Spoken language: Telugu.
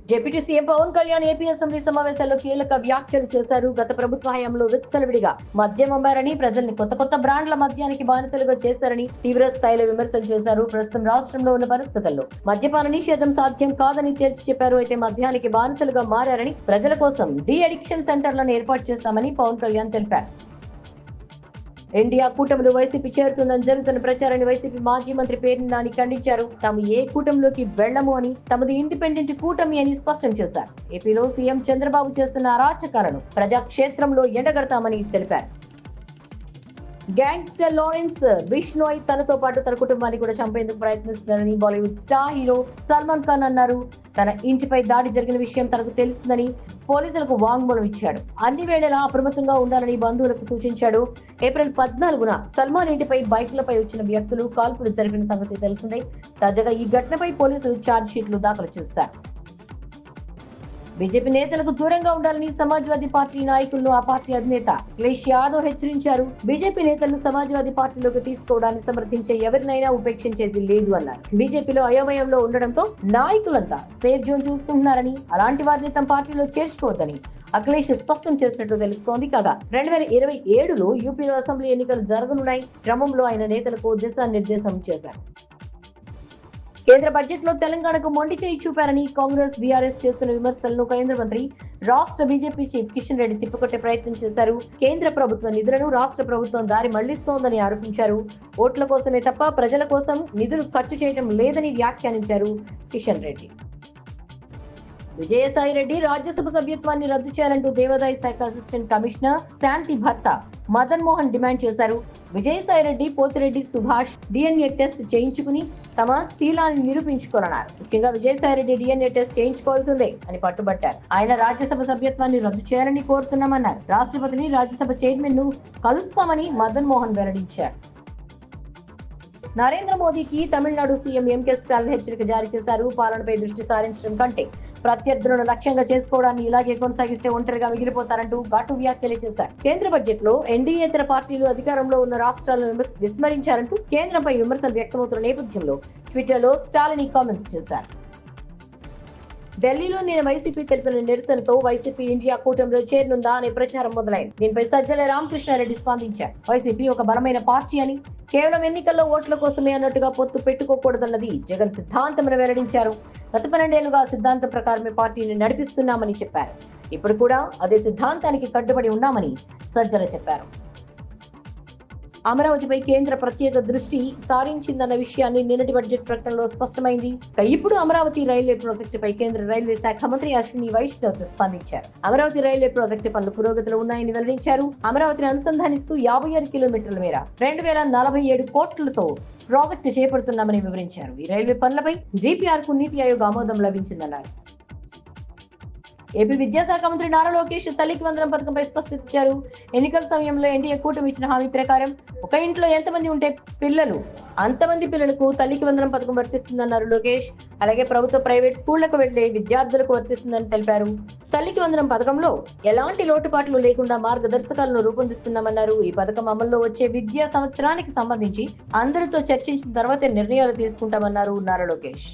Deputy CM Pawan Kalyan AP assembly సమావేశాల్లో కీలక వ్యాఖ్యలు చేశారు. గత ప్రభుత్వ హయాంలో విచ్చలవిడిగా మద్యం అమ్మారని, ప్రజల్ని కొత్త బ్రాండ్ల మద్యానికి బానిసలుగా చేశారని తీవ్ర స్థాయిలో విమర్శలు చేశారు. ప్రస్తుతం రాష్ట్రంలో ఉన్న పరిస్థితుల్లో మద్యపాన నిషేధం సాధ్యం కాదని తేల్చి చెప్పారు. అయితే మద్యానికి బానిసలుగా మారారని, ప్రజల కోసం డి అడిక్షన్ సెంటర్లను ఏర్పాటు చేస్తామని పవన్ కళ్యాణ్ తెలిపారు. ఇండియా కూటమిలో వైసీపీ చేరుతుందని జరుగుతున్న ప్రచారాన్ని వైసీపీ మాజీ మంత్రి పేర్ని నాని ఖండించారు. తాము ఏ కూటమిలోకి వెళ్లము అని, తమది ఇండిపెండెంట్ కూటమి అని స్పష్టం చేశారు. ఏపీలో సీఎం చంద్రబాబు చేస్తున్న అరాచకాలను ప్రజాక్షేత్రంలో ఎండగడతామని తెలిపారు. గ్యాంగ్స్టర్ లారెన్స్ బిష్నోయ్ తనతో పాటు తన కుటుంబాన్ని కూడా చంపేందుకు ప్రయత్నిస్తున్నారని బాలీవుడ్ స్టార్ హీరో సల్మాన్ ఖాన్ అన్నారు. తన ఇంటిపై దాడి జరిగిన విషయం తనకు తెలిసిందని పోలీసులకు వాంగ్మూలం ఇచ్చాడు. అన్ని వేళలా అప్రమత్తంగా ఉండాలని బంధువులకు సూచించాడు. ఏప్రిల్ 14న సల్మాన్ ఇంటిపై బైక్లపై వచ్చిన వ్యక్తులు కాల్పులు జరిపిన సంగతి తెలిసిందే. తాజాగా ఈ ఘటనపై పోలీసులు ఛార్జ్ షీట్లు దాఖలు చేశారు. బీజేపీ నేతలకు దూరంగా ఉండాలని సమాజ్వాదీ పార్టీ నాయకులను ఆ పార్టీ అధినేత అఖిలేష్ యాదవ్ హెచ్చరించారు. బీజేపీ నేతలను సమాజ్వాదీ పార్టీలోకి తీసుకోవడాన్ని సమర్థించే ఎవరినైనా ఉపేక్షించేది లేదు అన్నారు. బీజేపీలో అయోమయంలో ఉండడంతో నాయకులంతా సేఫ్ జోన్ చూసుకుంటున్నారని, అలాంటి వారిని తమ పార్టీలో చేర్చుకోవద్దని అఖిలేష్ స్పష్టం చేసినట్టు తెలుస్తోంది. కాగా 2027లో యూపీలో అసెంబ్లీ ఎన్నికలు జరగనున్నాయి. క్రమంలో ఆయన నేతలకు దిశానిర్దేశం చేశారు. కేంద్ర బడ్జెట్ లో తెలంగాణకు మొండి చేయి చూపారని కాంగ్రెస్, బీఆర్ఎస్ చేస్తున్న విమర్శలను కేంద్ర మంత్రి, రాష్ట్ర బీజేపీ చీఫ్ కిషన్ రెడ్డి తిప్పికొట్టే ప్రయత్నం చేశారు. కేంద్ర ప్రభుత్వ నిధులను రాష్ట్ర ప్రభుత్వం దారి మళ్లిస్తోందని ఆరోపించారు. ఓట్ల కోసమే తప్ప ప్రజల కోసం నిధులు ఖర్చు చేయడం లేదని వ్యాఖ్యానించారు కిషన్ రెడ్డి. విజయసాయి రెడ్డి రాజ్యసభ సభ్యత్వాన్ని రద్దు చేయాలంటూ దేవాదాయ శాఖ అసిస్టెంట్ కమిషనర్ శాంతి భర్త మదన్ మోహన్ డిమాండ్ చేశారు. విజయసాయి రెడ్డి, పోతిరెడ్డి సుభాష్ డిఎన్ఏ టెస్ట్ చేయించుకుని తమ శీలాన్ని నిరూపించుకోవాలన్నారు. ముఖ్యంగా విజయసాయి రెడ్డి డిఎన్ఏ టెస్ట్ చేయించుకోవాల్సిందే అని పట్టుబట్టారు. ఆయన రాజ్యసభ సభ్యత్వాన్ని రద్దు చేయాలని కోరుతున్నామన్నారు. రాష్ట్రపతిని, రాజ్యసభ చైర్మన్ ను కలుస్తామని మదన్ మోహన్ వెల్లడించారు. నరేంద్ర మోదీకి తమిళనాడు సీఎం ఎంకే స్టాలిన్ హెచ్చరిక జారీ చేశారు. పాలనపై దృష్టి సారించడం కంటే ప్రత్యర్థులను లక్ష్యంగా చేసుకోవడాన్ని ఇలాగే కొనసాగిస్తే ఒంటరిగా మిగిలిపోతారంటూ ఘాటు వ్యాఖ్యలు చేశారు. కేంద్ర బడ్జెట్ లో ఎన్డీయేతర పార్టీలు అధికారంలో ఉన్న రాష్ట్రాలను విస్మరించారంటూ కేంద్రంపై విమర్శలు వ్యక్తమవుతున్న నేపథ్యంలో ట్విట్టర్లో స్టాలిన్ కామెంట్స్ చేశారు. ఢిల్లీలో నేను వైసీపీ తెలిపిన నిరసనతో వైసీపీ ఇండియా కూటమిలో చేరనుందా అనే ప్రచారం మొదలైంది. దీనిపై సజ్జల రామకృష్ణారెడ్డి స్పందించారు. వైసీపీ ఒక బలమైన పార్టీ అని, కేవలం ఎన్నికల్లో ఓట్ల కోసమే అన్నట్టుగా పొత్తు పెట్టుకోకూడదన్నది జగన్ సిద్ధాంతమని వెల్లడించారు. గత 12 ఏళ్లుగా సిద్ధాంతం ప్రకారమే పార్టీని నడిపిస్తున్నామని చెప్పారు. ఇప్పుడు కూడా అదే సిద్ధాంతానికి కట్టుబడి ఉన్నామని సజ్జల చెప్పారు. అమరావతిపై కేంద్ర ప్రత్యేక దృష్టి సారించిందన్న విషయాన్ని నిన్నటి బడ్జెట్ ప్రకటనలో స్పష్టమైంది. ఇప్పుడు అమరావతి రైల్వే ప్రాజెక్టుపై కేంద్ర రైల్వే శాఖ మంత్రి అశ్విని వైష్ణవ్ స్పందించారు. అమరావతి రైల్వే ప్రాజెక్టు పనులు పురోగతిలో ఉన్నాయని వెల్లడించారు. అమరావతిని అనుసంధానిస్తూ 56 కిలోమీటర్ల మేర 2047 కోట్లతో ప్రాజెక్టు చేపడుతున్నామని వివరించారు. ఈ రైల్వే పనులపై జీపీఆర్ కు నీతి ఆయోగ్ ఆమోదం లభించిందన్నారు. ఏపీ విద్యాశాఖ మంత్రి నారా లోకేష్ తల్లికి వందనం పథకంపై స్పష్టత ఇచ్చారు. ఎన్నికల సమయంలో ఎన్డీఏ కూటమి ఇచ్చిన హామీ ప్రకారం ఒక ఇంట్లో ఎంతమంది ఉంటే అంతమంది పిల్లలకు తల్లికి వందనం పథకం వర్తిస్తుందన్నారు లోకేష్. అలాగే ప్రభుత్వ, ప్రైవేట్ స్కూళ్లకు వెళ్లే విద్యార్థులకు వర్తిస్తుందని తెలిపారు. తల్లికి వందనం పథకంలో ఎలాంటి లోటుపాట్లు లేకుండా మార్గదర్శకాలను రూపొందిస్తున్నామన్నారు. ఈ పథకం అమల్లో వచ్చే విద్యా సంవత్సరానికి సంబంధించి అందరితో చర్చించిన తర్వాతే నిర్ణయాలు తీసుకుంటామన్నారు నారా లోకేష్.